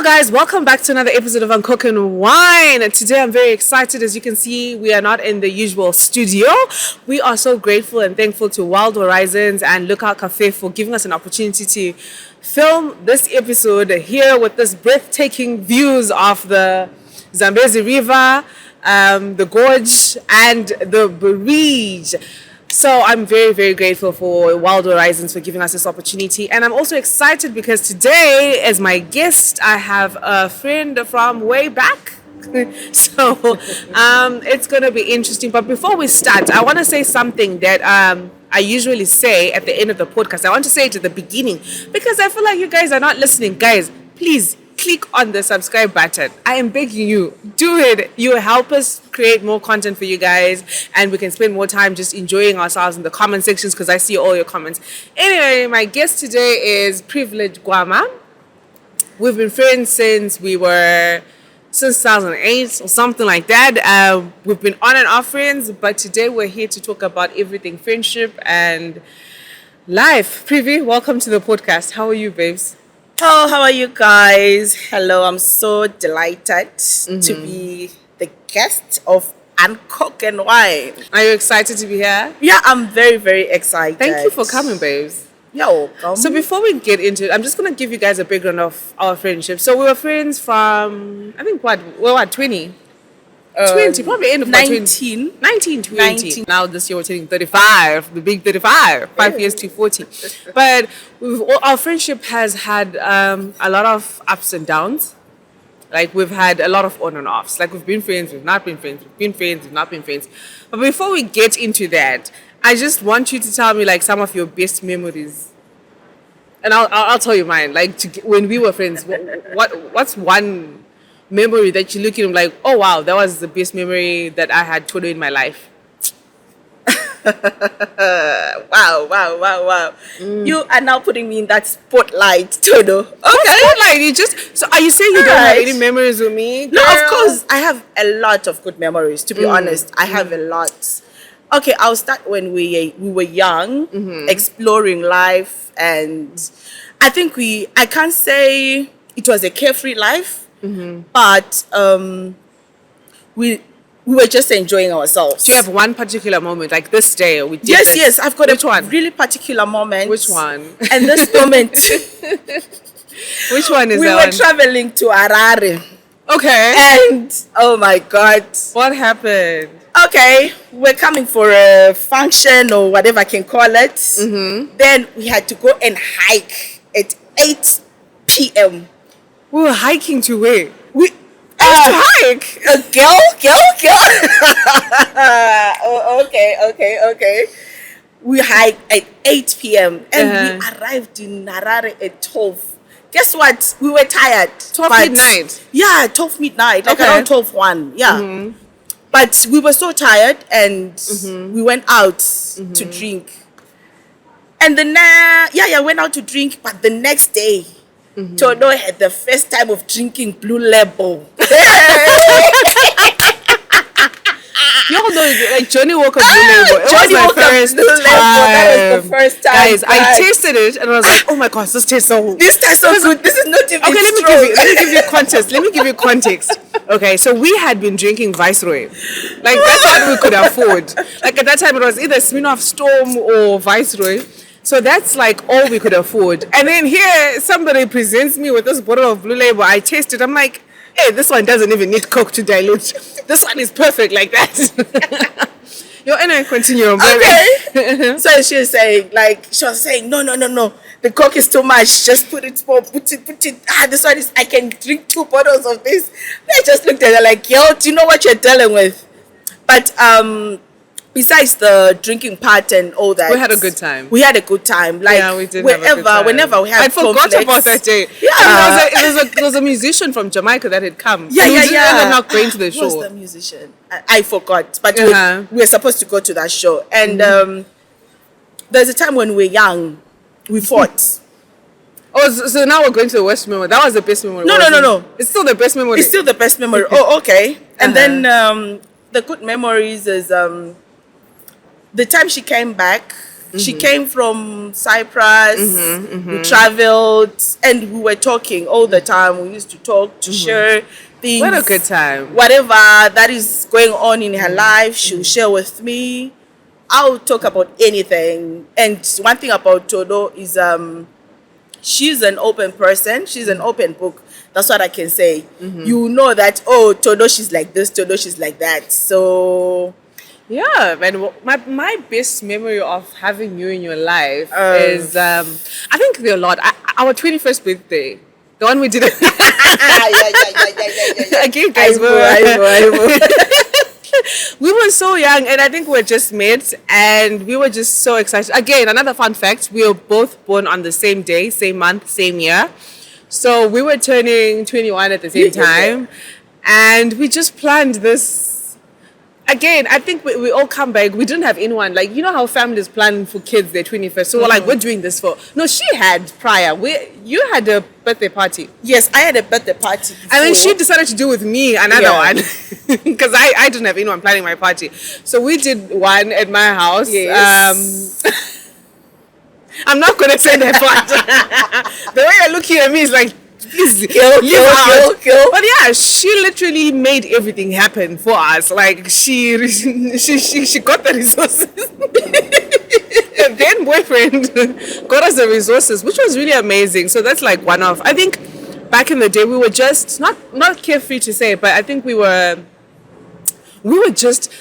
guys, welcome back to another episode of Uncook and Wine. And today I'm very excited. As you can see, we are not in the usual studio. We are so grateful and thankful to Wild Horizons and Lookout Cafe for giving us an opportunity to film this episode here with this breathtaking views of the Zambezi River, the gorge and the bridge. So I'm very, very grateful for Wild Horizons for giving us this opportunity. And I'm also excited because today, as my guest, I have a friend from way back. So it's going to be interesting. But before we start, I want to say something that I usually say at the end of the podcast. I want to say it at the beginning because I feel like you guys are not listening. Guys, please click on the subscribe button. I am begging you, do it. You help us create more content for you guys and we can spend more time just enjoying ourselves in the comment sections because I see all your comments. Anyway, my guest today is Privilege Gwama. We've been friends since 2008 or something like that. We've been on and off friends, but today we're here to talk about everything friendship and life. Privi, welcome to the podcast. How are you, babes? Oh, how are you guys? Hello, I'm so delighted to be the guest of Uncook and Wine. Are you excited to be here? Yeah, I'm very, very excited. Thank you for coming, babes. You're welcome. So before we get into it, I'm just going to give you guys a background of our friendship. So we were friends from, I think, 20? 20, probably end of 19. 20. Now this year we're turning 35, the big 35, 5 years to 40. But our friendship has had a lot of ups and downs. Like we've had a lot of on and offs. Like we've been friends, we've not been friends, we've been friends, we've not been friends. But before we get into that, I just want you to tell me like some of your best memories. And I'll tell you mine. Like when we were friends, what's one memory that you look at and like, oh wow, that was the best memory that I had total in my life? Wow. You are now putting me in that spotlight, Todo. Okay. Spotlight, so are you saying you don't have any memories with me? Girl? No, of course. I have a lot of good memories, to be honest. I have a lot. Okay, I'll start when we were young, exploring life, and I think I can't say it was a carefree life. But we were just enjoying ourselves. Do you have one particular moment, like this day we did Yes, this? yes, I've got Which one? Really particular moment. Which one? And this moment, which one is we that were one? traveling to Harare. Okay. And, oh my God. What happened? Okay, we're coming for a function or whatever I can call it. Then we had to go and hike at 8 p.m. We were hiking to where? We hike? Girl. Oh, okay. We hiked at 8 p.m. and we arrived in Harare at 12. Guess what? We were tired. 12 midnight? Yeah, 12 midnight. Like around 12:01. Yeah. But we were so tired and we went out to drink. And then, went out to drink. But the next day, Todo had the first time of drinking Blue Label. You all know, like Johnny Walker Blue Label. It Johnny was my Walker first Blue Label. That was the first time. Guys, I tasted it and I was like, oh my gosh, this tastes so. This tastes so good. This is not even Okay, let me give you context. Okay, so we had been drinking Viceroy. Like that's what we could afford. Like at that time, it was either Smirnoff Storm or Viceroy. So that's like all we could afford. And then here, somebody presents me with this bottle of Blue Label. I taste it. I'm like, hey, this one doesn't even need Coke to dilute. This one is perfect like that. You're in a continuum, baby. Okay. So she was saying, no. The Coke is too much. Just put it. This one is, I can drink 2 bottles of this. I just looked at her like, yo, do you know what you're dealing with? But, besides the drinking part and all that, we had a good time. Like, yeah, we did whenever we had I forgot about that day. Yeah. There was a musician from Jamaica that had come. Yeah. We ended up not going to the show. Who was the musician? I forgot. But we were supposed to go to that show. And there's a time when we were young, we fought. Oh, so now we're going to the worst memory. That was the best memory. No. It's still the best memory. It's still the best memory. Oh, okay. And then the good memories is the time she came back She came from Cyprus. We traveled and we were talking all the time. We used to talk, to share things. What a good time. Whatever that is going on in her life, she'll share with me. I'll talk about anything. And one thing about Todo is she's an open person. She's an open book. That's what I can say. You know that, oh, Todo, she's like this, Todo, she's like that. So Yeah, and my best memory of having you in your life is I think there are a lot. Our 21st birthday, the one we did. Again, guys, we were so young, and I think we were just mates, and we were just so excited. Again, another fun fact: we were both born on the same day, same month, same year. So we were turning 21 at the same time, and we just planned this. Again, I think we all come back. We didn't have anyone. Like, you know how families plan for kids their 21st. So we're like, we're doing this for... No, she had prior. You had a birthday party. Yes, I had a birthday party before. And then she decided to do with me another one. Because I didn't have anyone planning my party. So we did one at my house. Yes. I'm not going to say that part. The way you're looking at me is like, please kill. But yeah, she literally made everything happen for us. Like she got the resources. And then boyfriend got us the resources, which was really amazing. So that's like one of, I think back in the day we were just not carefree to say, but I think we were just,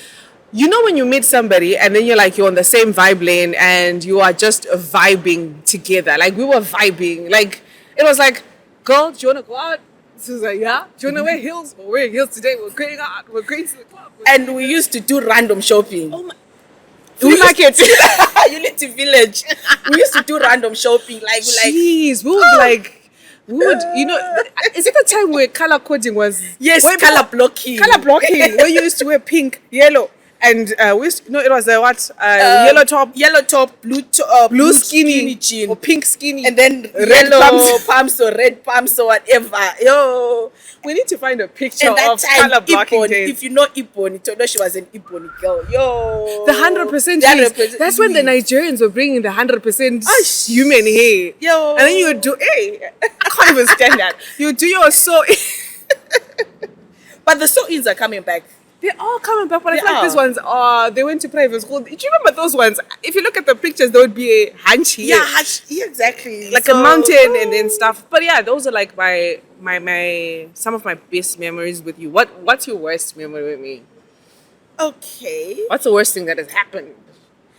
you know, when you meet somebody and then you're on the same vibe lane and you are just vibing together. Like we were vibing. Like it was like, girl, do you want to go out? She was like, yeah. Do you want to wear heels? We're wearing heels today. We're going out. We're going to the club. And we used to do random shopping. Oh my. Free market. Unity Village. We used to do random shopping. Jeez, we would, you know, is it the time where color coding was? Yes, color blocking. Color blocking. Where you used to wear pink, yellow. And we used to, no, it was yellow top, blue skinny jean, or pink skinny, and then red pumps or red pumps or whatever. Yo, we need to find a picture and that of time, color blocking Ippon, days. if you know Ippon, you know she was an Ippon girl. Yo, the 100%. That's when the Nigerians were bringing the 100% human hair. Yo, and then you would do, I can't even stand that. You do your but the sew-ins are coming back. They're all coming back, but I feel like these ones they went to private school. Do you remember those ones? If you look at the pictures, there would be a hunch here. Yeah, exactly. Like a mountain and then stuff. But yeah, those are like my some of my best memories with you. What's your worst memory with me? Okay. What's the worst thing that has happened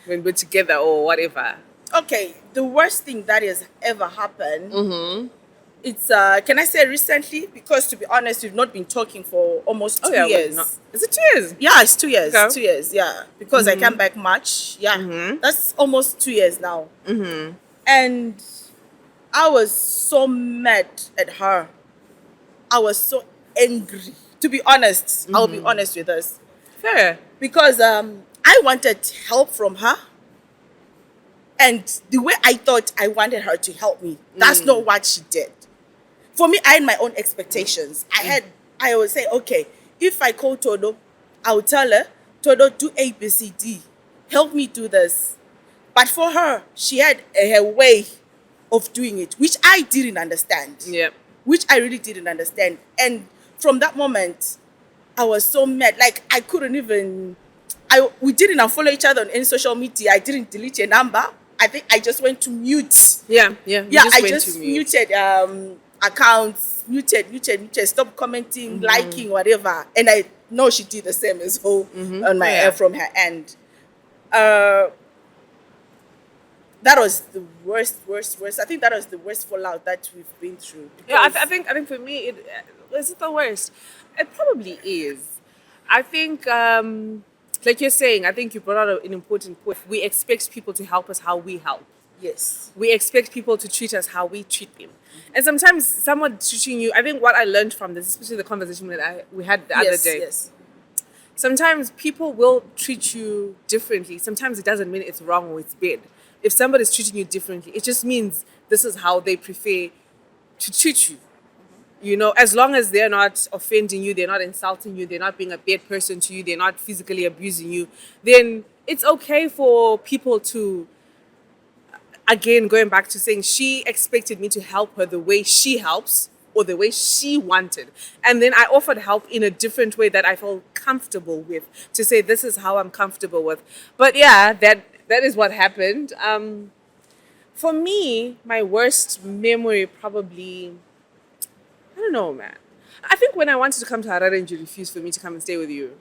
when we're together or whatever? Okay, the worst thing that has ever happened. It's can I say recently? Because to be honest, we've not been talking for almost 2 years. Is it 2 years? Yeah, it's 2 years. Okay. 2 years, yeah. Because I came back March. Yeah. That's almost 2 years now. And I was so mad at her. I was so angry. To be honest, I'll be honest with us. Fair. Because I wanted help from her. And the way I thought I wanted her to help me, that's not what she did. For me, I had my own expectations. I would say, okay, if I call Todo, I would tell her, Todo, do A, B, C, D. Help me do this. But for her, she had her way of doing it, which I didn't understand. Yeah. Which I really didn't understand. And from that moment, I was so mad. Like, I couldn't even... we didn't unfollow each other on any social media. I didn't delete your number. I think I just went to mute. Yeah. I just muted accounts, muted, stop commenting, liking, whatever. And I know she did the same as well on my from her end. That was the worst. I think that was the worst fallout that we've been through. Yeah, I think for me, is it the worst? It probably is. I think, like you're saying, I think you brought out an important point. We expect people to help us how we help. Yes. We expect people to treat us how we treat them. And sometimes someone treating you, I think what I learned from this, especially the conversation that we had the other day. Yes. Sometimes people will treat you differently. Sometimes it doesn't mean it's wrong or it's bad. If somebody's treating you differently, it just means this is how they prefer to treat you. You know, as long as they're not offending you, they're not insulting you, they're not being a bad person to you, they're not physically abusing you, then it's okay for people to again, going back to saying she expected me to help her the way she helps or the way she wanted. And then I offered help in a different way that I felt comfortable with, to say this is how I'm comfortable with. But yeah, that is what happened. For me, my worst memory probably, I don't know, man. I think when I wanted to come to Harare and you refused for me to come and stay with you.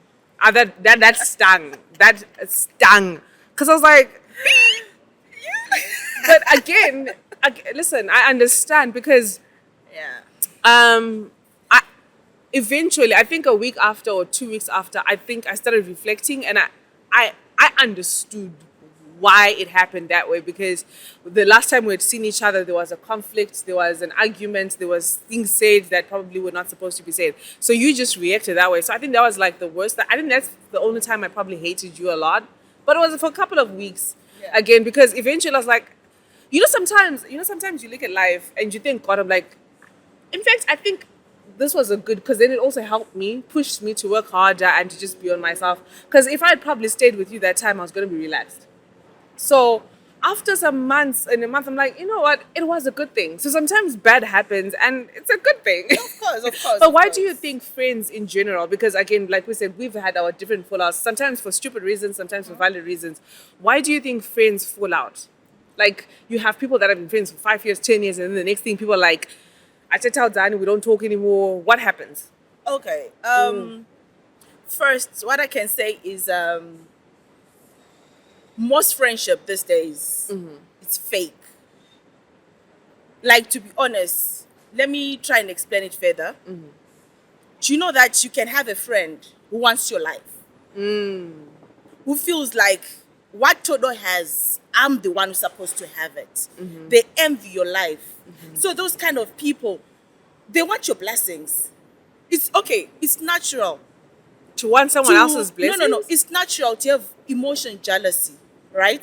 That stung. That stung. Because I was like, but again, listen, I understand because Yeah. I eventually, I think a week after or 2 weeks after, I think I started reflecting, and I understood why it happened that way, because the last time we had seen each other, there was a conflict, there was an argument, there was things said that probably were not supposed to be said. So you just reacted that way. So I think that was like the worst. I think that's the only time I probably hated you a lot. But it was for a couple of weeks, Yeah. again, because eventually I was like, sometimes you look at life and you think, God, I'm like, in fact, I think this was a good, because then it also helped me, pushed me to work harder and to just be on myself. Because if I had probably stayed with you that time, I was going to be relaxed. So after some months, in a month, I'm like, you know what? It was a good thing. So sometimes bad happens and it's a good thing. Of course, of course. But of why course. do you think friends in general, because again, like we said, we've had our different fallouts, sometimes for stupid reasons, sometimes for valid reasons. Why do you think friends fall out? Like, you have people that have been friends for 5 years, 10 years, and then the next thing people are like, I tell Danny, we don't talk anymore. What happens? Okay. First, what I can say is most friendship these days, it's fake. Like, to be honest, let me try and explain it further. Do you know that you can have a friend who wants your life? Who feels like what Todo has, I'm the one who's supposed to have it. They envy your life. So those kind of people, they want your blessings. It's okay. It's natural. To want someone else's blessings? No. It's natural to have emotion jealousy, right?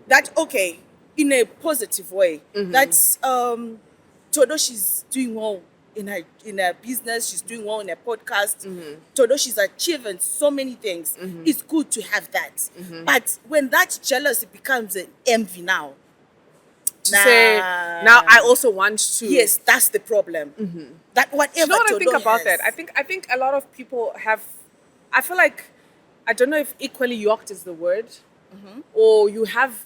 That, okay, in a positive way. That's Todo, she's doing well in her business. She's doing well in her podcast. Todo, she's achieving so many things. It's good to have that. But when that jealousy becomes an envy now, To say, now I also want to. yes, that's the problem. That whatever. You know what I Todo think about has, that? I think a lot of people have, I feel like, I don't know if equally yoked is the word, or you have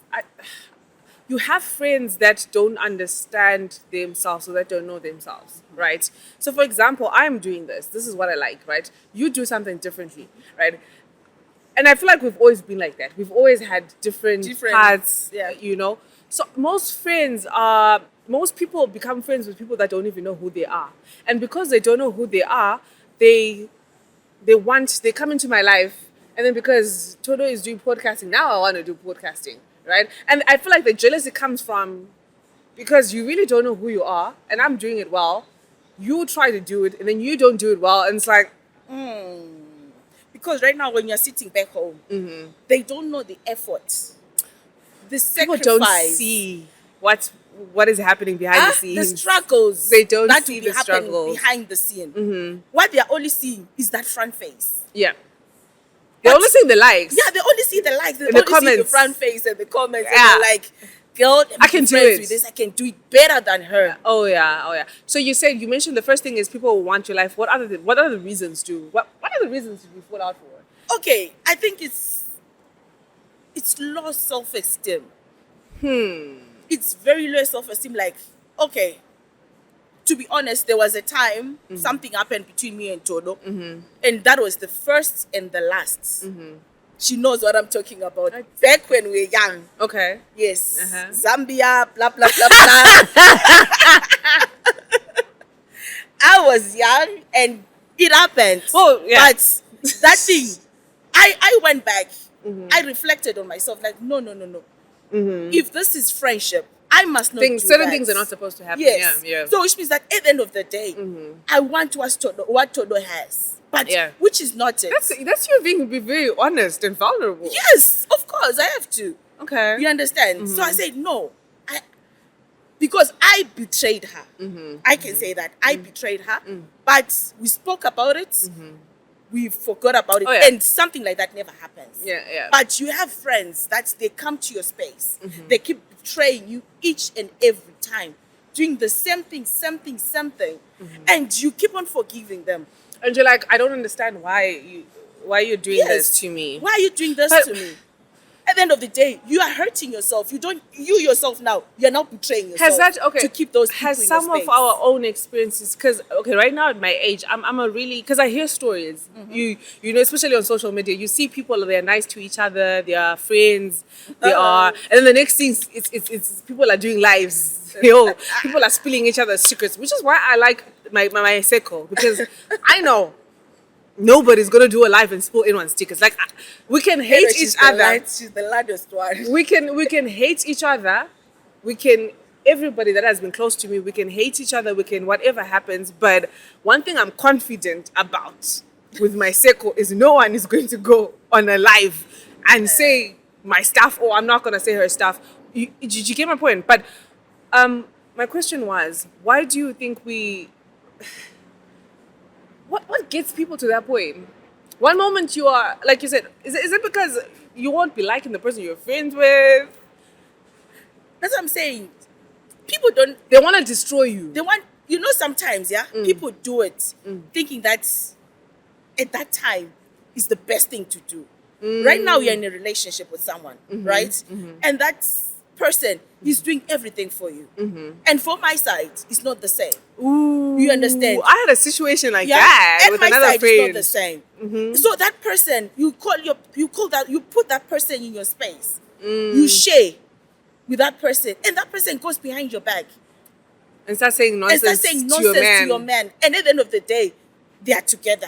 friends that don't understand themselves or that don't know themselves, right? So for example, I'm doing this. This is what I like, right? You do something differently, right? And I feel like we've always been like that. We've always had different paths, yeah. So most people become friends with people that don't even know who they are. And because they don't know who they are, they come into my life, and then because Todo is doing podcasting, now I want to do podcasting, right? And I feel like the jealousy comes from, because you really don't know who you are, and I'm doing it well. You try to do it, and then you don't do it well, and it's like, Because right now, when you're sitting back home, they don't know the effort, the people sacrifice, don't see what is happening behind the scenes. the struggles. They don't that see will be the happening struggles. behind the scene. What they are only seeing is that front face. Yeah. They're only seeing the likes. Yeah, they only see the likes. They And the only see the comments. front face and the comments. Yeah. And they're like, girl, I can do friends it. with this. I can do it better than her. Oh yeah. So you mentioned the first thing is people want your life. What are the reasons to what are the reasons to be fall out for? Okay, I think it's low self-esteem. It's very low self-esteem. Like, okay, to be honest, there was a time something happened between me and Todo, and that was the first and the last. She knows what I'm talking about. Back when we were young. Okay. Yes. Uh-huh. Zambia, blah, blah, blah, blah. I was young and it happened. Oh, yeah. But that thing, I went back. I reflected on myself like, no. If this is friendship, I must not do Certain that. things are not supposed to happen. Yes. Yeah. So which means that at the end of the day, I want what Todo has. But which is not it. That's you being very honest and vulnerable. Yes, of course, I have to. Okay. You understand? So I said no. Because I betrayed her. I can say that. I betrayed her. But we spoke about it. we forgot about it, Oh, yeah. and something like that never happens. Yeah. But you have friends that they come to your space, they keep betraying you each and every time, doing the same thing, something, and you keep on forgiving them. And you're like, I don't understand why you're doing Yes. this to me. Why are you doing this But- to me? At the end of the day, you are hurting yourself. You yourself now, you're now betraying yourself. Has that okay? To keep those people has in some your of space. our own experiences? Because right now at my age, I'm a really because I hear stories. You know, especially on social media, you see people they're nice to each other, they are friends, they are, and then the next thing it's people are doing lives. People are spilling each other's secrets, which is why I like my circle because I know. Nobody's gonna do a live and spill anyone's secrets. Like we can hate She's each the other. She's the loudest one. We can hate each other. We can everybody that has been close to me. We can hate each other. We can whatever happens. But one thing I'm confident about with my circle is no one is going to go on a live and say my stuff or I'm not gonna say her stuff. You get my point? But my question was, why do you think we? What gets people to that point? One moment you are, like you said, is it because you won't be liking the person you're friends with? That's what I'm saying. People don't. They want to destroy you. They want. Sometimes, people do it thinking that at that time is the best thing to do. Right now, you're in a relationship with someone, right? And that person is doing everything for you. And for my side, it's not the same. Ooh, You understand? I had a situation like that and with my another side friend. is not the same. So that person, you put that person in your space. You share with that person, and that person goes behind your back And start saying and nonsense, start saying to nonsense your to your man. And at the end of the day, they are together.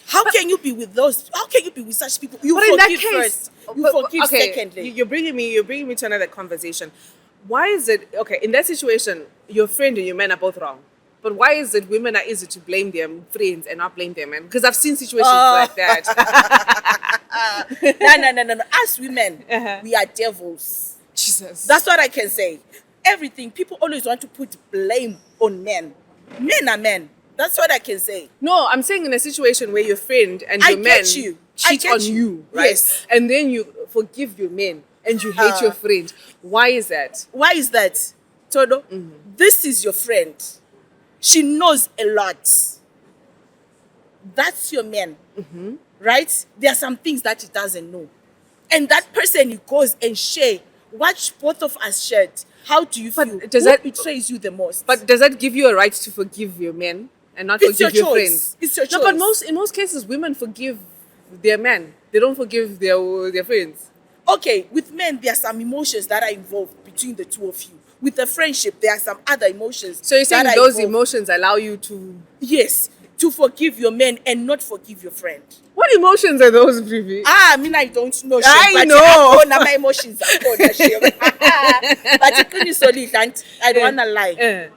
How can you be with those? How can you be with such people? You But in that forgive case, first. You forgive secondly. You're bringing me to another conversation. Why is it okay in that situation? Your friend and your man are both wrong, but why is it women are easy to blame their friends and not blame their men? Because I've seen situations like that. No. As women, we are devils. Jesus, That's what I can say. Everything people always want to put blame on men. Men are men. That's what I can say. no. I'm saying in a situation where your friend and I your man get you. I cheat get on you. you, right? Yes. And then you forgive your men and you hate your friend. Why is that? Why is that? Todo, this is your friend. She knows a lot. That's your man. Right? There are some things that he doesn't know. And that person he goes and share what both of us shared. How do you feel? does Who that- betrays you the most? But does that give you a right to forgive your men and not It's forgive your your choice. friends? It's your No, but choice. in most cases, women forgive their men. They don't forgive their friends. Okay, with men, there are some emotions that are involved between the two of you. With a friendship, there are some other emotions. So you're saying that are those involved. emotions allow you to? Yes, to forgive your man and not forgive your friend. What emotions are those, Privi? I mean, I don't know. I but know. My emotions are gone. But I don't want to lie.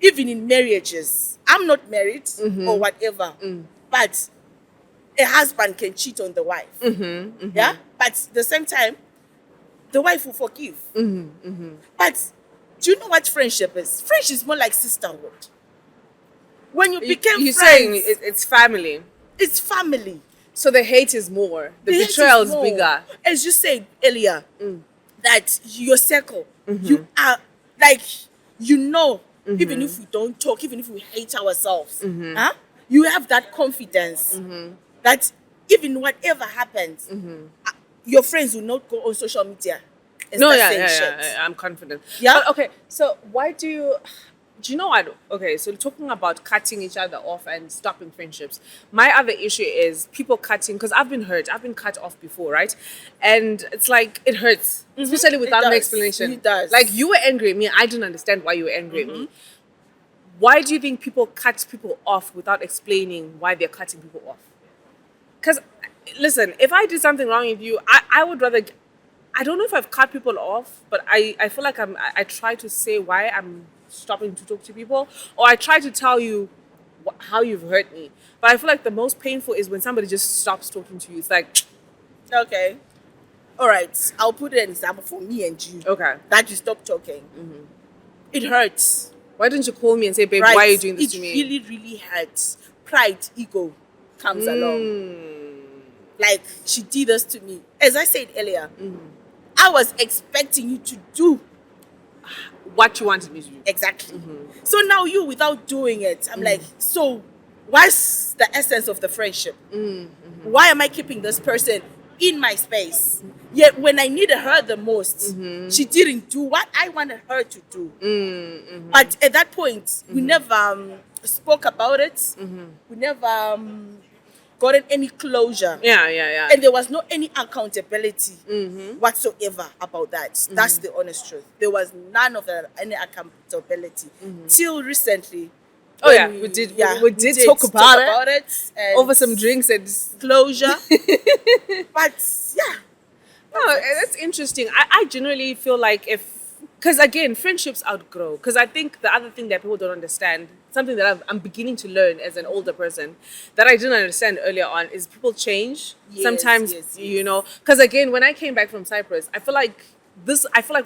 Even in marriages, I'm not married or whatever, but a husband can cheat on the wife. Yeah, but at the same time, the wife will forgive. But do you know what friendship is? Friendship is more like sisterhood. When you became You're friends, saying it's family. it's family. So the hate is more. The hate betrayal is more. bigger. As you said earlier, that your circle, you are like, even if we don't talk, even if we hate ourselves, you have that confidence that even whatever happens, your friends will not go on social media and No, start yeah, saying shit. I'm confident. Yeah? But, okay, so why do you know what? Okay, so talking about cutting each other off and stopping friendships. My other issue is people cutting, because I've been hurt. I've been cut off before, right? And it's like, it hurts, especially without an does. explanation. It does. Like, you were angry at me. I didn't understand why you were angry at me. Why do you think people cut people off without explaining why they're cutting people off? Because, listen, if I did something wrong with you, I would rather... I don't know if I've cut people off, but I feel like I try to say why I'm stopping to talk to people, or I try to tell you how you've hurt me. But I feel like the most painful is when somebody just stops talking to you. It's like, Okay. All right. I'll put an example for me and you. okay, That you stop talking. It hurts. why didn't you call me and say, babe, Right? why are you doing this it to me? really, really hurts. pride, ego comes along. Like, she did this to me. As I said earlier, I was expecting you to do What you wanted me to do. exactly. So now you, without doing it, I'm like, so what's the essence of the friendship? Why am I keeping this person in my space? Yet when I needed her the most, she didn't do what I wanted her to do. But at that point, we never spoke about it. We never gotten any closure. Yeah. And there was no any accountability whatsoever about that. That's the honest truth. There was none of that, any accountability till recently. Oh when yeah, we did talk about it and over some drinks and closure. But yeah, no, that's interesting. I generally feel like because again, friendships outgrow. Because I think the other thing that people don't understand, something that I'm beginning to learn as an older person, that I didn't understand earlier on, is people change. Yes, Sometimes, yes. you know, because again, when I came back from Cyprus, I feel like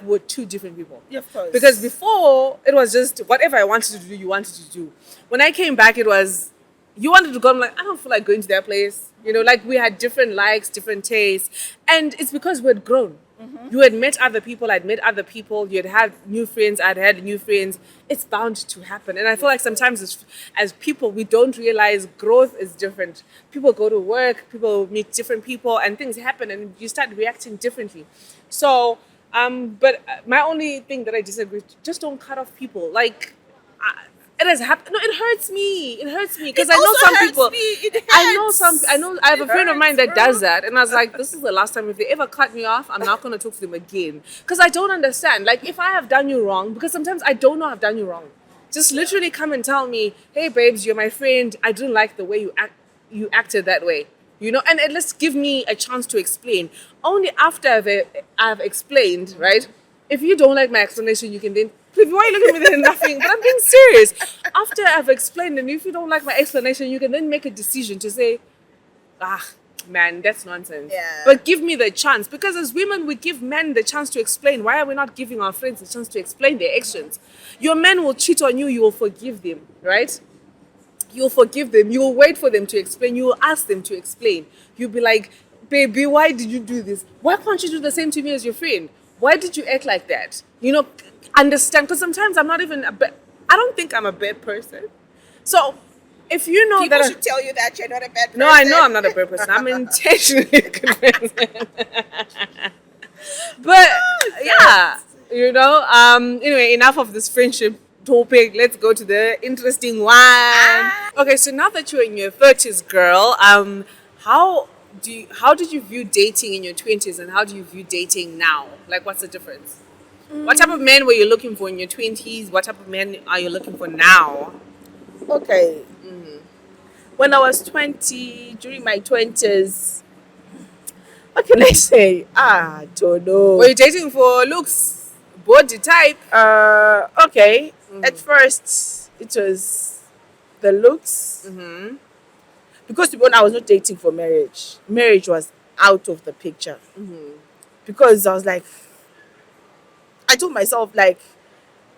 we're two different people. Yeah, of course. Because before, it was just whatever I wanted to do, you wanted to do. When I came back, it was, you wanted to go, I'm like, I don't feel like going to that place. You know, like we had different likes, different tastes. And it's because we had grown. You had met other people, I'd met other people, you'd had new friends, I'd had new friends. It's bound to happen. And I feel like sometimes as people, we don't realize growth is different. People go to work, people meet different people, and things happen, and you start reacting differently. So, but my only thing that I disagree with, just don't cut off people. Like, it has happened. No, it hurts me. It hurts me because I know some people. I have a friend of mine that does that, and I was like, this is the last time. If they ever cut me off, I'm not going to talk to them again because I don't understand. Like, if I have done you wrong, because sometimes I don't know I've done you wrong. Just literally come and tell me, hey, babes, you're my friend. I didn't like the way you acted that way. You know, and at least give me a chance to explain. Only after I've explained, right? If you don't like my explanation, you can then, why are you looking at me then nothing? But I'm being serious. After I've explained, and if you don't like my explanation, you can then make a decision to say, man, that's nonsense. Yeah. But give me the chance. Because as women, we give men the chance to explain. Why are we not giving our friends the chance to explain their actions? Your men will cheat on you, you will forgive them, right? You'll forgive them. You will wait for them to explain. You will ask them to explain. You'll be like, baby, why did you do this? Why can't you do the same to me as your friend? Why did you act like that? You know, understand. Because sometimes I'm not even I don't think I'm a bad person. So if you know people that should tell you that you're not a bad person. No, I know I'm not a bad person. I'm intentionally a good person. But yeah, you know, anyway, enough of this friendship topic. Let's go to the interesting one. Okay, so now that you're in your 30s, girl, how did you view dating in your 20s and how do you view dating now? Like, what's the difference? What type of men were you looking for in your 20s? What type of men are you looking for now? Okay. When I was 20, during my 20s, what can I say? Don't know. Were you dating for looks, body type? Okay. At first, it was the looks. Because to be honest, I was not dating for marriage. Marriage was out of the picture. Because I was like, I told myself, like,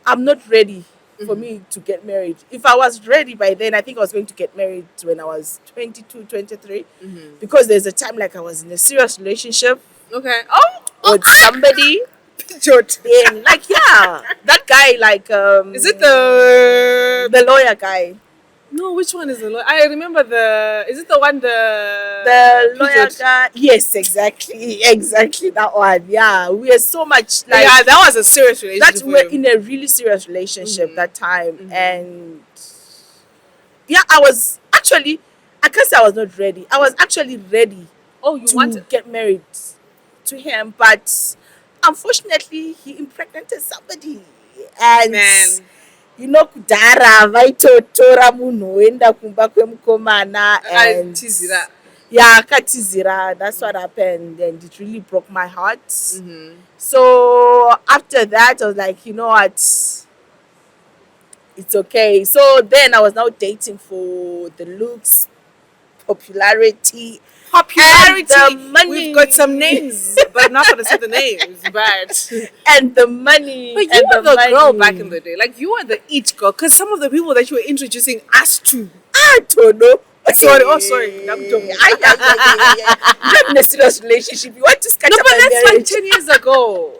I'm not ready for me to get married. If I was ready by then, I think I was going to get married when I was 22, 23. Because there's a time like I was in a serious relationship. Okay. With somebody. Then, like, yeah, that guy, like, is it the lawyer guy? No, which one is the lawyer? I remember is it the one the lawyer guy? Yes, exactly that one. Yeah, we are so much like, yeah, that was a serious relationship. That we're in a really serious relationship that time, and yeah, I can't say I was not ready. I was actually ready. To get married to him, but unfortunately, he impregnated somebody, and you know, kudara vaitotora munhu oenda kumba kwemukomana, and yeah, akatizira. That's what happened, and it really broke my heart. So after that, I was like, you know what, it's okay. So then I was now dating for the looks, popularity, and the money. We've got some names, but I'm not going to say the names. But and the money. But you were the girl back in the day. Like, you were the it girl. Because some of the people that you were introducing us to, I don't know. Sorry, oh sorry. Yeah. You're not in a serious relationship. You want to sketch No, up but my that's like marriage. 10 years ago.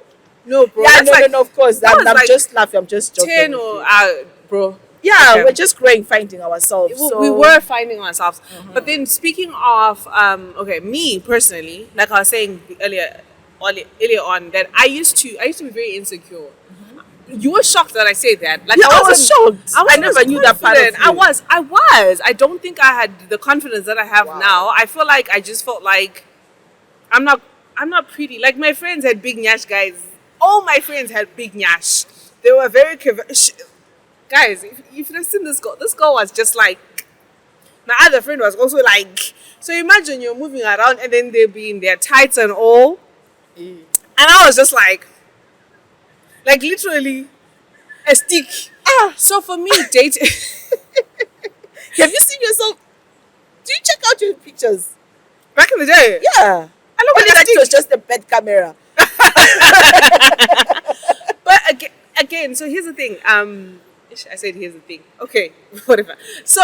No, bro. Yeah, That's like no, of course. that was I'm like just laughing. I'm just joking 10 with or you. bro. Yeah, Okay. we're just growing, finding ourselves. So We were finding ourselves. But then speaking of okay, me personally, like I was saying earlier on, that I used to be very insecure. You were shocked that I say that. Like Yeah, I was wasn't shocked. I I wasn't never as knew that part of confident. you. I was. I don't think I had the confidence that I have Wow. now. I feel like I just felt like I'm not I'm not pretty. Like my friends had big nyash guys. All my friends had big nyash. They were very guys, if you've seen this girl was just like my other friend was also like, so imagine you're moving around and then they'll be in their tights and all. And I was just like literally a stick. So for me, dating. Have you seen yourself? Do you check out your pictures? Back in the day, Yeah. I look Only like a that it was stick. just a bed camera. But again, so here's the thing. I said here's the thing. Okay, whatever. So,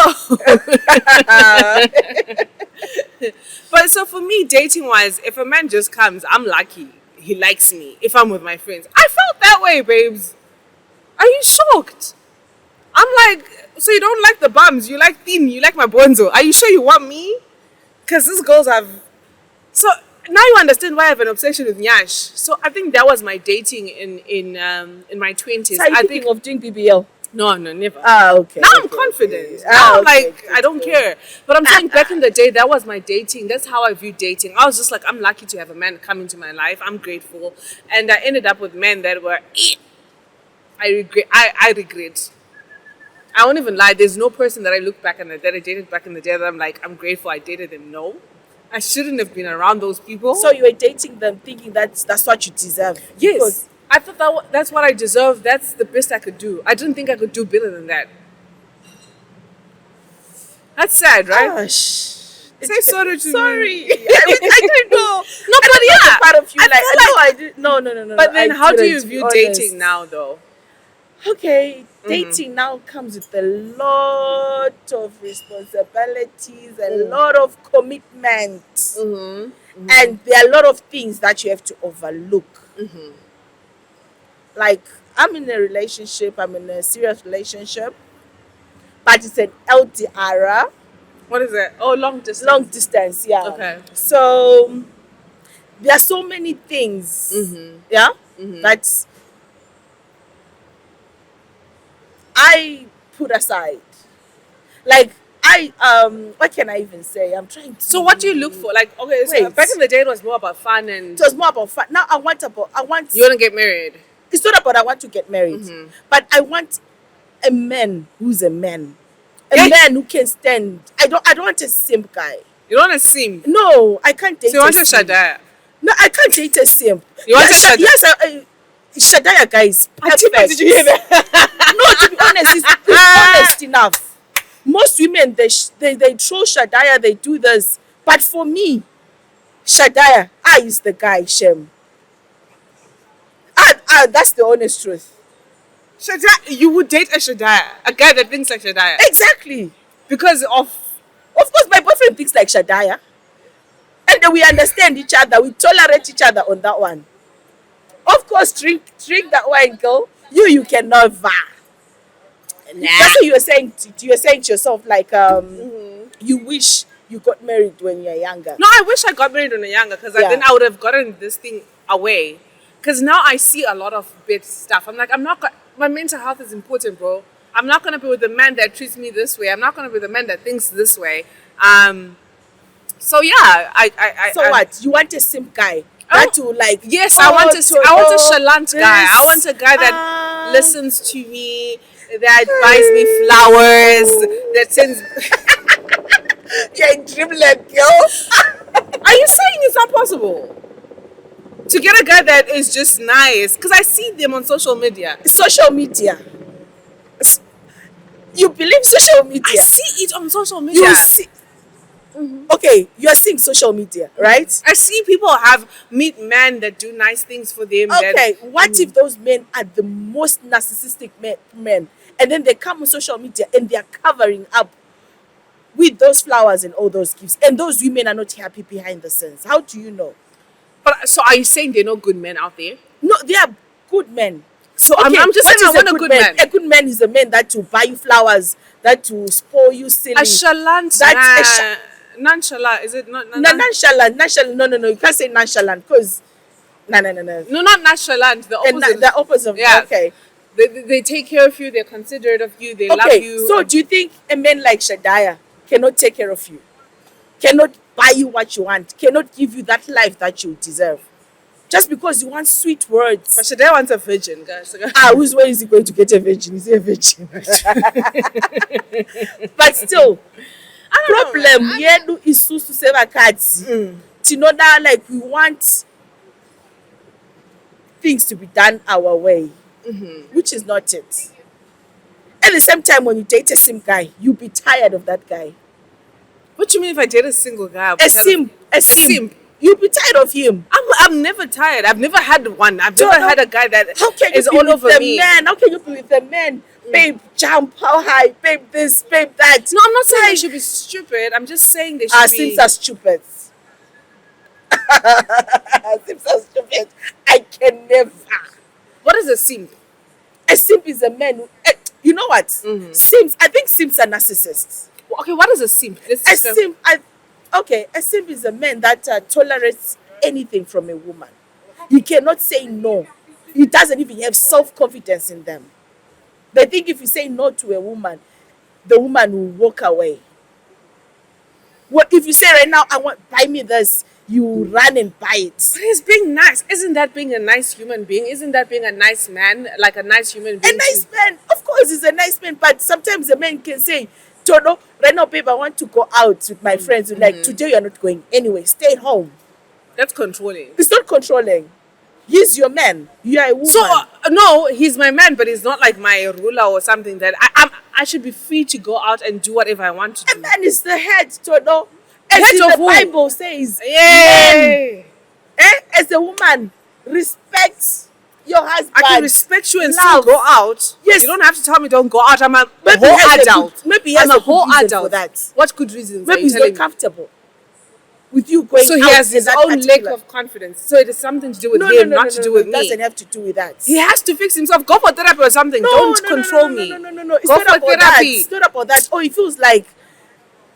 but so for me, dating wise, if a man just comes, I'm lucky. He likes me. If I'm with my friends, I felt that way, babes. Are you shocked? I'm like, so you don't like the bums, you like thin, you like my bonzo. Are you sure you want me? Because these girls have. So now you understand why I have an obsession with Nyash. So I think that was my dating in my 20s. So are you I thinking think of doing BBL? no, never. Okay. Now I'm okay, confident. okay. Now I'm Okay, like, good, I don't good. care. But I'm saying back in the day, that was my dating. That's how I viewed dating. I was just like, I'm lucky to have a man come into my life. I'm grateful. And I ended up with men that were, I regret. I won't even lie. There's no person that I look back and that I dated back in the day that I'm like, I'm grateful I dated them. No. I shouldn't have been around those people. So you were dating them thinking that's what you deserve. yes. Because- I thought that's what I deserved. That's the best I could do. I didn't think I could do better than that. That's sad, right? Say sorry to Sorry. me. I don't know. No, but That's yeah. a part of you. I Like, feel no, I did. No. But then I how do didn't, you to be view honest. dating now, though? Okay, dating now comes with a lot of responsibilities, a lot of commitment, and there are a lot of things that you have to overlook. Like, I'm in a relationship, I'm in a serious relationship, but it's an LDR, What is it? Oh, long distance. long distance, yeah. Okay. So, there are so many things, yeah, that I put aside. Like, what can I even say? I'm trying to. So what do you look for? Like, okay, so Wait. back in the day, it was more about fun and It was more about fun. Now I want. you want to get married. It's not about I want to get married, but I want a man who's a man, a Yeah. man who can stand. I don't want a simp guy. You don't want to seem. No, I can't date. So you want a a simp. Shadaya. No, I can't date a simp. You want yes, a Shadaya? Yes, Shadaya guy is perfect. Did you hear that? No, to be honest, it's honest enough. Most women they throw Shadaya, they do this, but for me, Shadaya, I is the guy, Shem. That's the honest truth. Shadaya, you would date a Shadaya, a guy that thinks like Shadaya, Exactly. because of. Of course, my boyfriend thinks like Shadaya, and then we understand each other. We tolerate each other on that one. Of course, drink that wine, girl. You can never. That's what you were saying. You were saying to yourself, like, you wish you got married when you were younger. No, I wish I got married when I was younger because Yeah. then I would have gotten this thing away. Because now I see a lot of bad stuff. I'm like, my mental health is important, bro. I'm not going to be with the man that treats me this way. I'm not going to be with the man that thinks this way. So yeah, So what? You want a simp guy? That to like? Yes, oh, I want a chalant guy. this, I want a guy that listens to me, that buys me flowers, that sends. You're a dreamlet, girl. Are you saying it's not possible to get a guy that is just nice? Because I see them on social media. Social media. You believe social media? I see it on social media. You see. Okay, you are seeing social media, right? I see people meet men that do nice things for them. Okay, what if those men are the most narcissistic men, and then they come on social media and they are covering up with those flowers and all those gifts, and those women are not happy behind the scenes? How do you know? But so are you saying there are no good men out there? No, they are good men. So I'm just what saying I is want a good man. A good man is a man that will buy you flowers, that will spoil you silly. A chalant, nonchalant. Is it not? Nonchalant. No. You can't say nonchalant because no. No, not nonchalant. The opposite. The opposite. Yeah. Okay. They take care of you. They're considerate of you. They love you. So do you think a man like Shadiah cannot take care of you? Cannot buy you what you want? Cannot give you that life that you deserve? Just because you want sweet words. But Shadiah wants a virgin, guys. Where is he going to get a virgin? Is he a virgin? But still, problem yenu isusu sebakati. Tinoda, like, we want things to be done our way, which is not it. At the same time, when you date a sim guy, you'll be tired of that guy. What do you mean if I date a single guy? A simp. You'll be tired of him. I'm never tired. I've never had one. I've never had a guy that is all over me. How can you be with a man? Babe, jump, how high? Babe, this, babe, that. No, I'm not saying they should be stupid. I'm just saying they should be... Simps are stupid. Simps are stupid. I can never. What is a simp? A simp is a man who... you know what? Simps, I think simps are narcissists. Okay, what is a simp? A simp is a man that tolerates anything from a woman. He cannot say no. He doesn't even have self-confidence in them. They think if you say no to a woman, the woman will walk away. What if you say right now, buy me this, you run and buy it. But he's being nice. Isn't that being a nice human being? Isn't that being a nice man? Like a nice human being? A nice man, of course, he's a nice man. But sometimes a man can say, Tono, right now, babe, I want to go out with my friends. Like, today you're not going anyway. Stay home. That's controlling. It's not controlling. He's your man. You are a woman. So, no, he's my man, but he's not like my ruler or something that I should be free to go out and do whatever I want to do. A man is the head, Tono. As Head of the who? Bible says, Yay! as a woman, respect your husband. I can respect you and Love. still go out. Yes. You don't have to tell me don't go out. I'm a Maybe whole he has adult. Maybe he has I'm a a whole good reason adult. for that. What good reasons Maybe are you he's not telling me? comfortable with you going out. So he has his in that own lack particular- of confidence. So it is something to do with No, him, no, not to do with It me. doesn't have to do with that. He has to fix himself. Go for therapy or something. Don't control me. No. It's Go not for about therapy. that. It's not about that. Oh, it feels like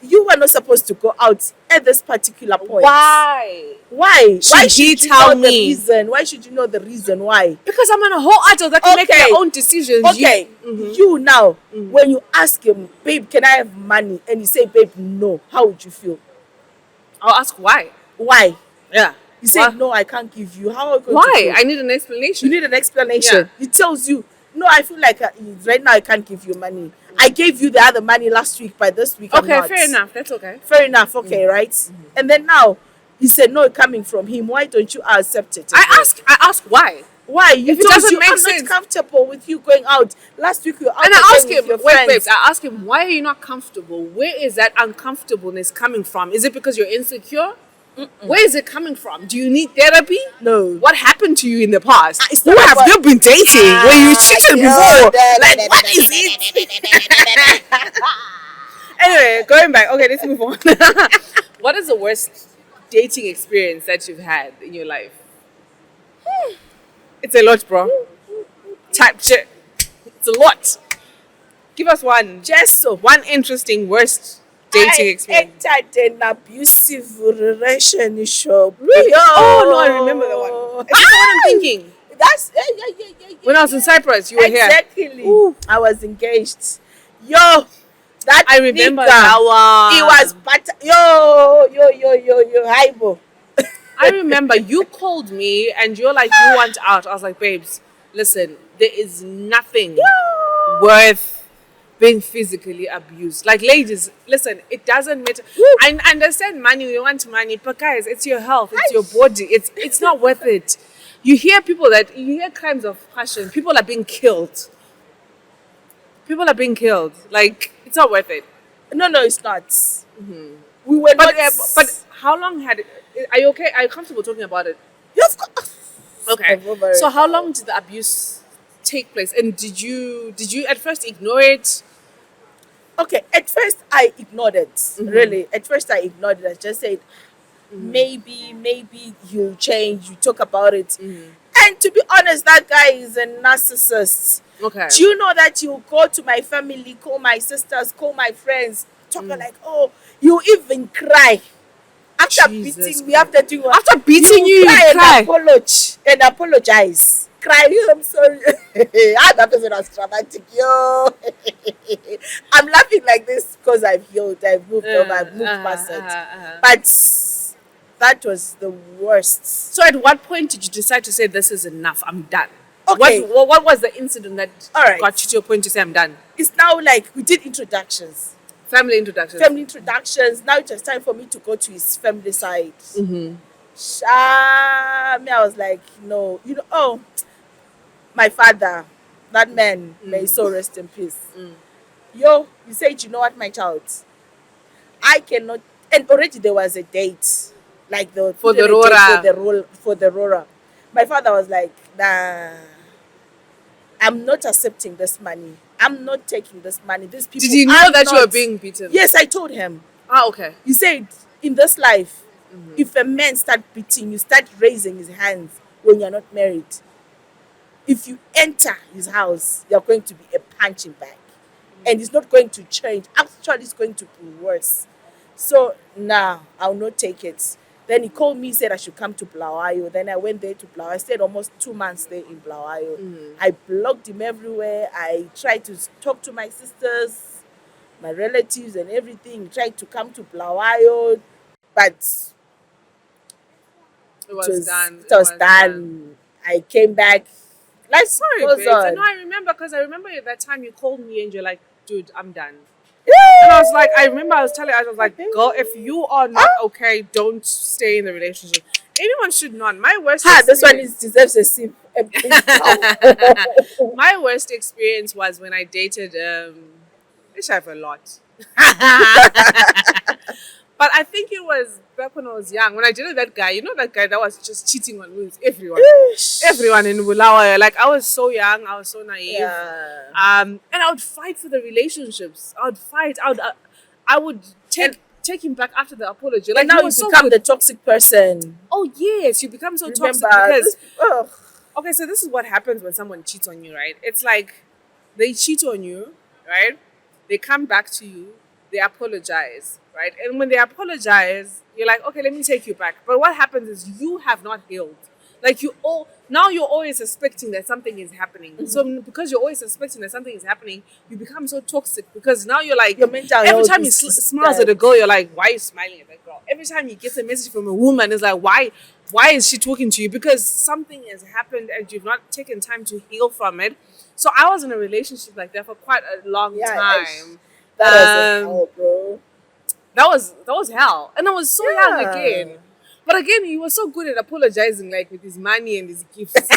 you were not supposed to go out at this particular point. Why? Why? Why Should he should you tell know the me? reason? Why should you know the reason why? Because I'm on a whole adult that can make Okay. their own decisions. Okay, you now, when you ask him, babe, can I have money? And you say, babe, no. How would you feel? I'll ask why. Why? Yeah. You say, Why? no, I can't give you. How are you going to Why? feel? I need an explanation. You need an explanation. Yeah. He tells you, no, I feel like right now I can't give you money. I gave you the other money last week, but this week I'm Okay, not. fair enough. That's okay. Fair enough. Okay, right? And then now he said, no, coming from him. Why don't you accept it? I ask why. Why? You If it told doesn't you, make I'm sense. not comfortable with you going out. Last week you were out And I ask again him, with your wait, friends. babes, I ask him, why are you not comfortable? Where is that uncomfortableness coming from? Is it because you're insecure? Where is it coming from? Do you need therapy? No. What happened to you in the past? It's Who not have about- you been dating? Were you cheated before? Like, what is it? Anyway, going back. Okay, let's move on. What is the worst dating experience that you've had in your life? It's a lot, bro. Type shit. It's a lot. Give us one. Just so. One interesting worst dating experience. I entered an abusive relationship. Really? Oh no, I remember that one. Is that what I'm thinking? That's yeah. When I was in Cyprus, you were here. Exactly. Ooh. I was engaged. Yo, that I remember nigga, that one. He was butter. Yo, Haibo. I remember you called me and you're like, you want out. I was like, babes, listen, there is nothing worth being physically abused. Like, ladies, listen, it doesn't matter. I understand money, you want money, but guys, it's your health, it's your body. It's not worth it. You hear crimes of passion. People are being killed. People are being killed. Like, it's not worth it. No, it's not. We were not. But how long had it? Are you okay? Are you comfortable talking about it? You've got. Okay. So how long did the abuse take place? And did you at first ignore it? Okay, at first I ignored it. Really, at first I ignored it. I just said, maybe you change. You talk about it, and to be honest, that guy is a narcissist. Okay. Do you know that you go to my family, call my sisters, call my friends, talk like, oh, you even cry after Jesus beating me, after doing what? After beating you, cry you and cry. apologize. Cry, I'm sorry. That person was traumatic, yo. I'm laughing like this because I've healed, I've moved over, I've moved past it. But that was the worst. So at what point did you decide to say this is enough? I'm done. Okay. What was the incident that All right. got you to a point to say I'm done? It's now like we did introductions. Family introductions. Now it was time for me to go to his family side. Me, I was like, no, oh, my father, that man, may his soul rest in peace. Yo, you said, you know what, my child, I cannot, and already there was a date, like For the Rora. For the Rora. My father was like, nah, I'm not accepting this money. I'm not taking this money. These people. Did he know that you were being beaten? Yes, I told him. Ah, okay. He said, in this life, if a man start beating you, start raising his hands when you're not married. If you enter his house, you're going to be a punching bag. And it's not going to change. Actually, it's going to be worse. So, now, I'll not take it. Then he called me, said I should come to Blawayo. Then I went there to Blawayo. I stayed almost 2 months there in Blawayo. I blocked him everywhere. I tried to talk to my sisters, my relatives and everything. Tried to come to Blawayo. But it was done. It was done. I came back. Like, sorry, goes babes. on. No, I remember that time you called me and you're like, dude, I'm done. Yeah. And I was like, I remember I was like, girl, if you are not okay, don't stay in the relationship. Anyone should not. My worst this one deserves a sip. My worst experience was when I dated which I have a lot. But I think it was back when I was young. When I dated that guy, that guy that was just cheating on me with everyone. Everyone in Bulawayo. Like, I was so young, I was so naive. Yeah. And I would fight for the relationships. I would fight. I would take him back after the apology. Like, and now you become the toxic person. Oh yes, you become so toxic because okay, so this is what happens when someone cheats on you, right? It's like they cheat on you, right? They come back to you, they apologize, right? And when they apologize, you're like, okay, let me take you back. But what happens is you have not healed. Like, you're always suspecting that something is happening. So because you're always suspecting that something is happening, you become so toxic because now you're like, your mental every time he smiles at a girl, you're like, why are you smiling at that girl? Every time you get a message from a woman, it's like, why is she talking to you? Because something has happened and you've not taken time to heal from it. So I was in a relationship like that for quite a long time. That was hell, bro. That was hell. And I was so young again. But again, he was so good at apologizing, like with his money and his gifts.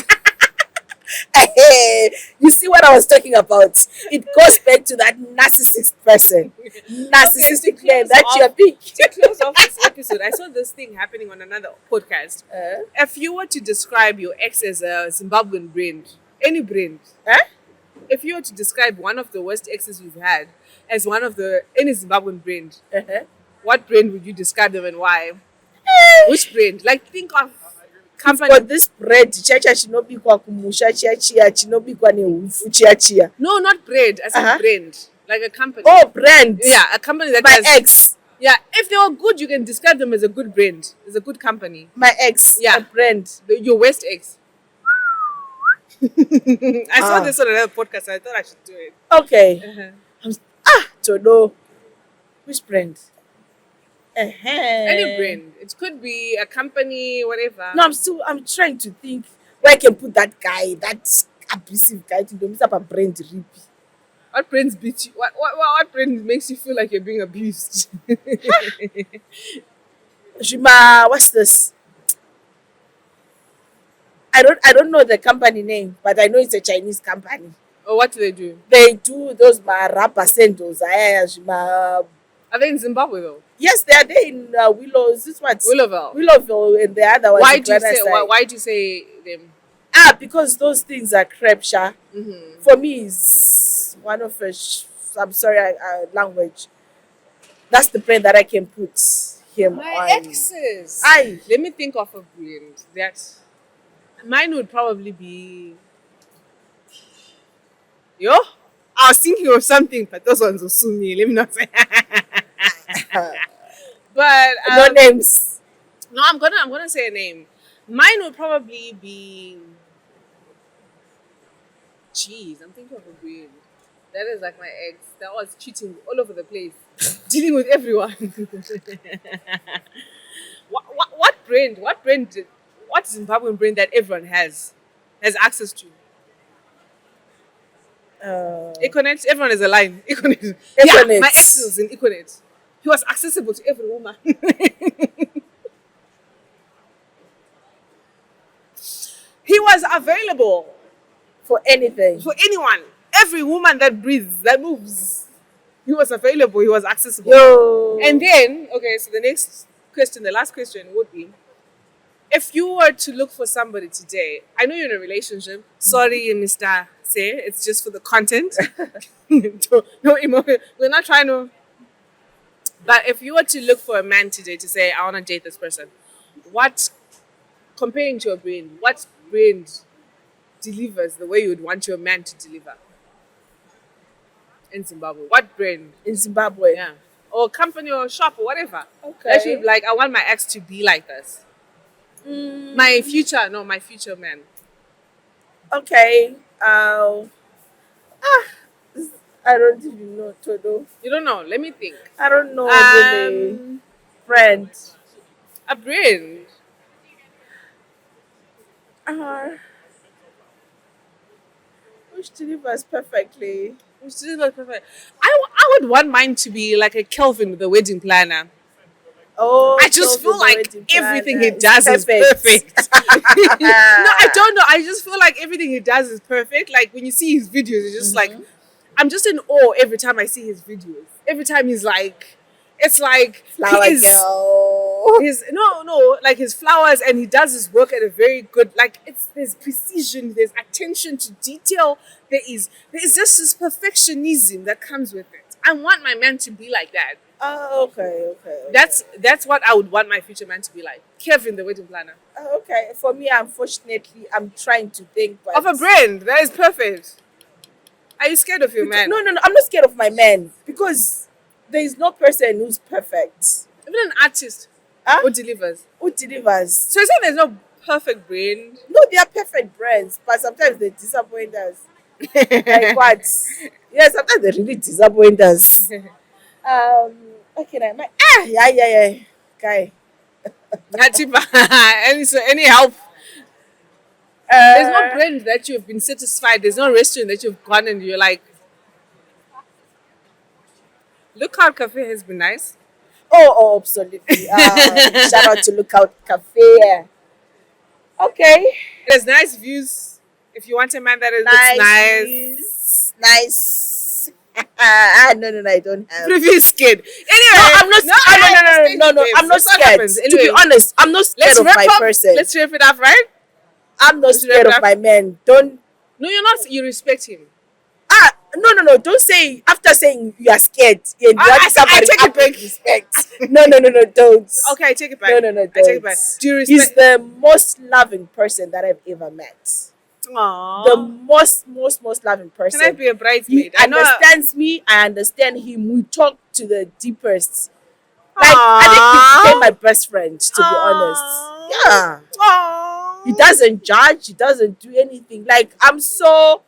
You see what I was talking about? It goes back to that narcissist person. Narcissistic man that you're big. To close off this episode, I saw this thing happening on another podcast. If you were to describe your ex as a Zimbabwean brand, any brand, if you were to describe one of the worst exes you've had as any Zimbabwean brand, what brand would you describe them and why? Which brand? Like, think of company. For this bread, chacha chinobikwa kumusha chia chinobikwa nehufu chia. No, not bread. I said brand. Like a company. Oh, brand. Yeah, a company that my ex. Yeah, if they were good, you can describe them as a good brand. As a good company. My ex. Yeah. A brand. Your worst ex. I saw this on another podcast, so I thought I should do it. Okay. To know which brand. Any brand. It could be a company, whatever. No, I'm trying to think where I can put that guy, that abusive guy to do me a brand rip. What brands beat you? What brand makes you feel like you're being abused? Juma, what's this? I don't know the company name, but I know it's a Chinese company. Oh, what do they do? They do those rubber sandals. Are they in Zimbabwe though? Yes, they are there in Willows. This one's Willowville, and the other one. Why do you say them? Because those things are crap, Sha. For me, it's one of a I'm sorry, language. That's the brand that I can put him My on. exes. I Let me think of a brand that mine would probably be yo. I was thinking of something, but those ones will sue me. Let me not say. But no names. no, I'm gonna say a name. Mine would probably be. Jeez, I'm thinking of a brand. That is like my ex. That was cheating all over the place, dealing with everyone. What brand? What brand? What Zimbabwean brand that everyone has access to? Econet. Everyone is a line. Econet. Yeah, my Econet. ex was in Econet. He was accessible to every woman. He was available For anything. for anyone. Every woman that breathes, that moves. He was available. He was accessible. Yo. And then, okay, so the next question, the last question would be, if you were to look for somebody today, I know you're in a relationship. Sorry, Mr. Say, it's just for the content. No emotion. We're not trying to. But if you were to look for a man today to say, I want to date this person, what, comparing to a brand, what brand delivers the way you would want your man to deliver in Zimbabwe? What brand? In Zimbabwe. Yeah. Or company or shop or whatever. Okay. That should be like, I want my ex to be like this. My future man. Okay. I don't even know, Todo. You don't know. Let me think. I don't know really. Friend. A brand. Uh, which delivers perfectly. Which is not perfect. I would want mine to be like a Kelvin with a wedding planner. Oh, I just feel like everything he is does is perfect. No, Ah. I don't know. I just feel like everything he does is perfect. Like when you see his videos, it's just like I'm just in awe every time I see his videos. Every time he's like, it's like Flower he is girl. his no like his flowers, and he does his work at a very good, like, it's there's precision, there's attention to detail, there is just this perfectionism that comes with it. I want my man to be like that. Oh, okay. That's what I would want my future man to be like. Kevin, the wedding planner. Oh, okay. For me, unfortunately, I'm trying to think, but Of a brand that is perfect. Are you scared of your man? No. I'm not scared of my man because there is no person who's perfect. Even an artist Huh? who delivers. Who delivers? So you say there's no perfect brand? No, they are perfect brands, but sometimes they disappoint us. Like what? Yeah, sometimes they really disappoint us. Okay, now yeah, guy. Hatiba. Any help? There's no Uh, brand that you've been satisfied. There's no restaurant that you've gone and you're like, Lookout Cafe has been nice. oh, absolutely. Shout out to Lookout Cafe. Okay, There's nice views. If you want a man that is looks nice. nice. No, I don't have. Previous kid. Anyway, No, I'm not. No, I'm not That's what scared. happens. To Anyway, be honest, I'm not scared let's of wrap my up. person. Let's wrap it up, right? I'm not let's wrap scared it of up. my man. Don't. No, you're not. You respect him. No. Don't say after saying you are scared and you want I somebody take it up with back. respect. No, don't. Okay, I take it back. No, I take it back. don't. Do you He's respect? the most loving person that I've ever met. The Aww. most loving person. Can I be a He bridesmaid? I know. understands me. I understand him. We talk to the deepest. Like I think he became my best friend. To be honest, yeah. Aww. He doesn't judge. He doesn't do anything. Like I'm so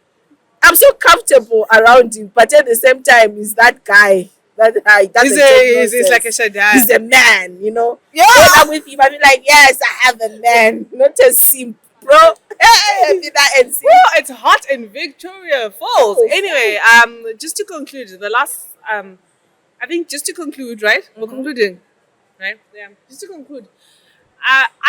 comfortable around him, but at the same time, he's that guy that he doesn't take He's like a nonsense. Shaddai. He's a man, you know. Yeah. When I'm with him, I be like, yes, I have a man, not a simp, bro. Hey, be that and simp. Well, it's hot in Victoria Falls. Oh, Anyway, just to conclude, the last, I think just to conclude, right? We're concluding, right? Yeah. Just to conclude,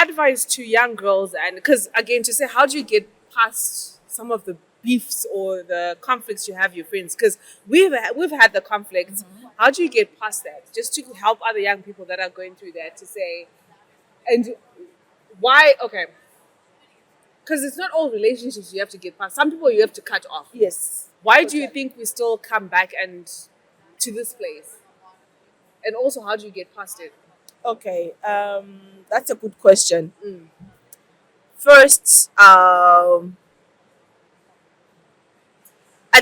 advice to young girls, and because again, to say, how do you get past some of the beefs or the conflicts you have with your friends? Because we've had the conflicts. How do you get past that? Just to help other young people that are going through that, to say, and why? Okay. Because it's not all relationships you have to get past. Some people you have to cut off. Yes. Why do you think we still come back and to this place? And also, how do you get past it? Okay, that's a good question. First, I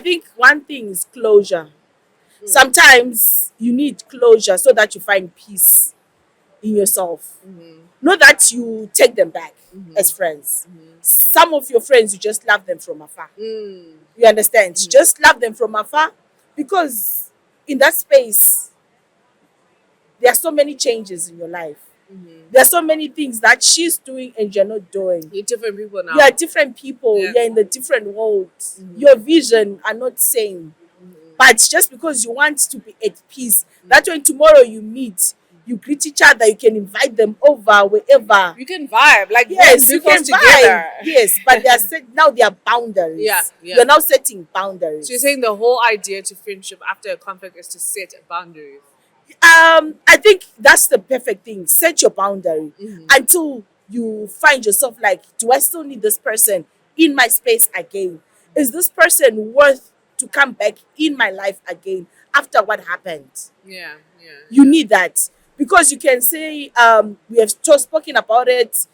think one thing is closure. Sometimes you need closure so that you find peace in yourself. Not that you take them back as friends. Some of your friends, you just love them from afar. You understand? You just love them from afar because in that space, there are so many changes in your life. There are so many things that she's doing and you're not doing. You're different people now. You are different people. Yeah. You're in the different worlds. Your vision are not same. But just because you want to be at peace, that when tomorrow you meet, you greet each other, you can invite them over wherever. You can vibe like Yes, you can together. vibe. Yes, but they are set now. They are boundaries. Yeah, yeah. You're now setting boundaries. So you're saying the whole idea to friendship after a conflict is to set boundaries. I think that's the perfect thing. Set your boundary until you find yourself like, do I still need this person in my space again? Is this person worth to come back in my life again after what happened? Yeah, yeah. You need that because you can say we have just spoken about it.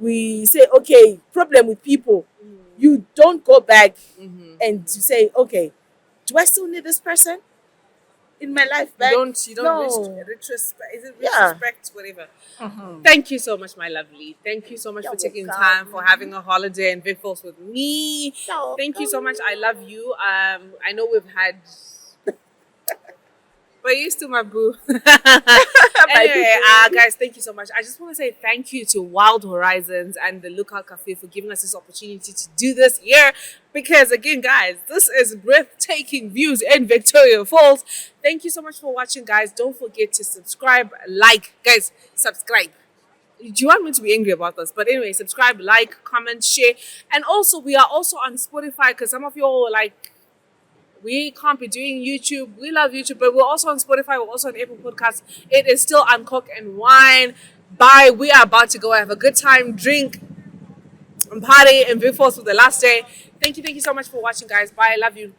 We say okay, problem with people. You don't go back and you say okay, do I still need this person in my life back? You don't No. retrospect. Is it Yeah. retrospect? Whatever. Thank you so much, my lovely. Thank you so much You're for taking welcome. time, for having a holiday and being close with me. You're Thank you so much. welcome. I love you. I know we've had, but you still my boo. Anyway, guys, thank you so much. I just want to say thank you to Wild Horizons and the Lookout Cafe for giving us this opportunity to do this here. Because again, guys, this is breathtaking views in Victoria Falls. Thank you so much for watching, guys. Don't forget to subscribe, like, guys, subscribe. Do you want me to be angry about this? But anyway, subscribe, like, comment, share, and also we are also on Spotify because some of you all were like, we can't be doing YouTube. We love YouTube, but we're also on Spotify. We're also on Apple Podcasts. It is still Uncook and Wine. Bye. We are about to go have a good time, drink, and party in Big Falls for the last day. Thank you so much for watching, guys. Bye. I love you.